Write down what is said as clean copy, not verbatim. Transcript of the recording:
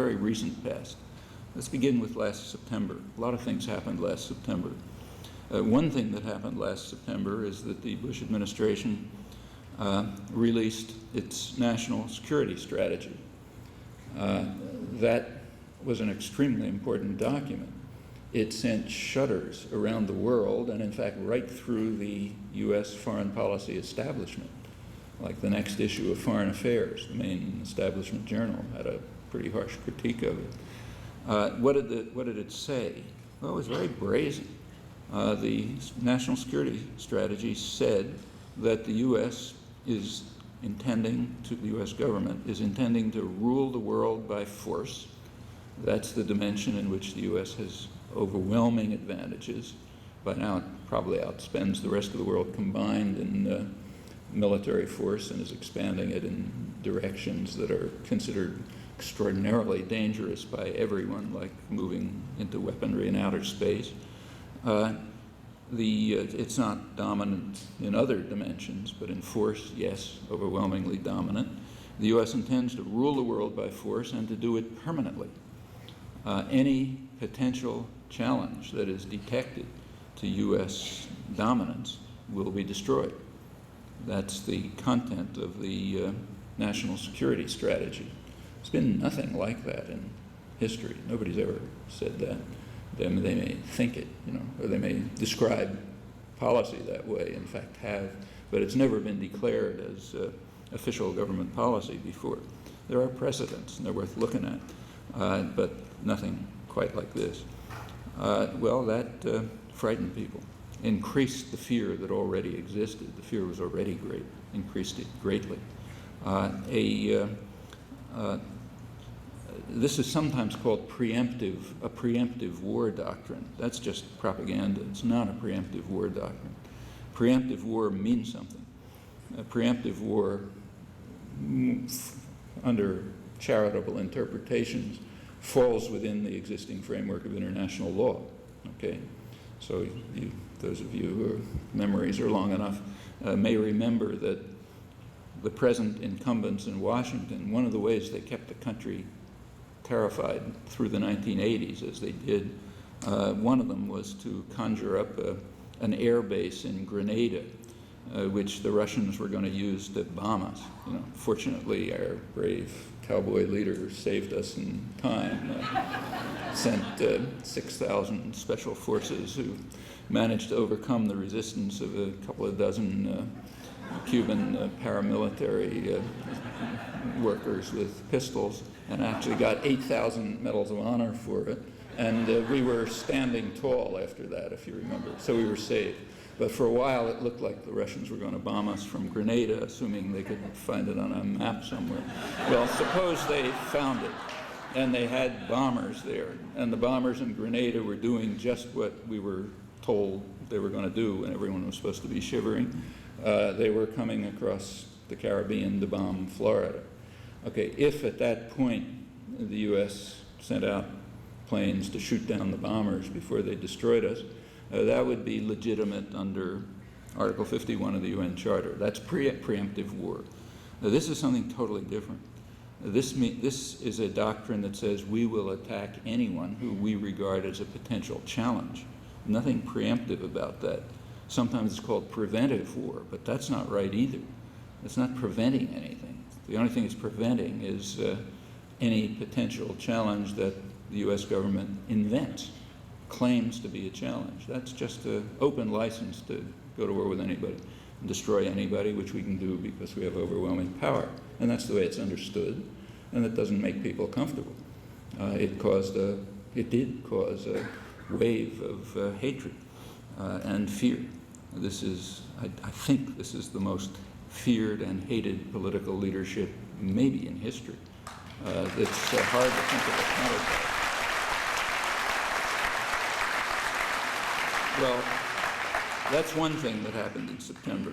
very recent past. Let's begin with last September. A lot of things happened last September. One thing that happened last September is that the Bush administration released its national security strategy. That was an extremely important document. It sent shudders around the world, and in fact right through the U.S. foreign policy establishment. Like the next issue of Foreign Affairs, the main establishment journal, had a pretty harsh critique of it. What did it say? Well, it was very brazen. The national security strategy said that the U.S. is intending to, the U.S. government is intending to rule the world by force. That's the dimension in which the U.S. has overwhelming advantages. By now it probably outspends the rest of the world combined in military force and is expanding it in directions that are considered extraordinarily dangerous by everyone, like moving into weaponry in outer space. It's not dominant in other dimensions, but in force, yes, overwhelmingly dominant. The U.S. intends to rule the world by force and to do it permanently. Any potential challenge that is detected to U.S. dominance will be destroyed. That's the content of the national security strategy. There's been nothing like that in history. Nobody's ever said that. They may think it, or they may describe policy that way, in fact have, but it's never been declared as official government policy before. There are precedents, and they're worth looking at, but nothing quite like this. Well, that frightened people, increased the fear that already existed. The fear was already great, increased it greatly. This is sometimes called a preemptive war doctrine. That's just propaganda. It's not a preemptive war doctrine. Preemptive war means something. A preemptive war, under charitable interpretations, falls within the existing framework of international law. Okay, so those of you whose memories are long enough may remember that the present incumbents in Washington, one of the ways they kept the country terrified through the 1980s, as they did, one of them was to conjure up an air base in Grenada, which the Russians were going to use to bomb us. Fortunately, our brave cowboy leader saved us in time, sent 6,000 special forces who managed to overcome the resistance of a couple of dozen Cuban paramilitary workers with pistols, and actually got 8,000 medals of honor for it. And we were standing tall after that, if you remember, so we were saved. But for a while, it looked like the Russians were going to bomb us from Grenada, assuming they could find it on a map somewhere. Well, suppose they found it, and they had bombers there, and the bombers in Grenada were doing just what we were told they were going to do when everyone was supposed to be shivering. They were coming across the Caribbean to bomb Florida. Okay, if at that point the U.S. sent out planes to shoot down the bombers before they destroyed us, that would be legitimate under Article 51 of the UN Charter. That's preemptive war. Now, this is something totally different. This is a doctrine that says we will attack anyone who we regard as a potential challenge. Nothing preemptive about that. Sometimes it's called preventive war, but that's not right either. It's not preventing anything. The only thing it's preventing is any potential challenge that the U.S. government invents, claims to be a challenge. That's just an open license to go to war with anybody and destroy anybody, which we can do because we have overwhelming power. And that's the way it's understood, and it doesn't make people comfortable. It did cause a wave of hatred and fear. I think this is the most feared and hated political leadership maybe in history. It's hard to think of a counterpart. Well, that's one thing that happened in September.